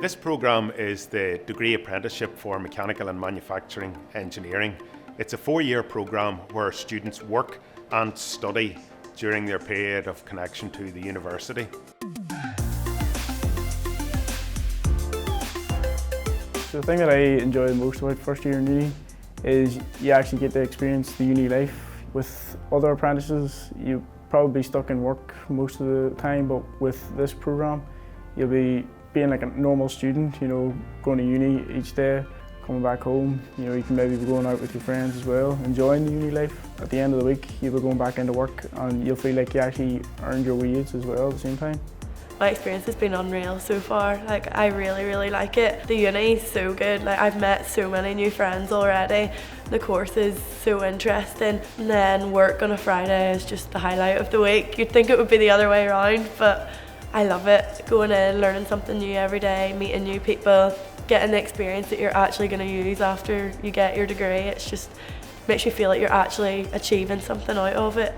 This programme is the degree apprenticeship for mechanical and manufacturing engineering. It's a 4-year programme where students work and study during their period of connection to the university. So the thing that I enjoy the most about first year in uni is you actually get to experience the uni life. With other apprentices, you're probably stuck in work most of the time, but with this programme, you'll be being like a normal student, going to uni each day, coming back home, you can maybe be going out with your friends as well, enjoying the uni life. At the end of the week, you'll be going back into work and you'll feel like you actually earned your wage as well at the same time. My experience has been unreal so far. I really like it. The uni is so good. I've met so many new friends already. The course is so interesting. And then work on a Friday is just the highlight of the week. You'd think it would be the other way around, but I love it. Going in, learning something new every day, meeting new people, getting the experience that you're actually going to use after you get your degree. It's just makes you feel like you're actually achieving something out of it.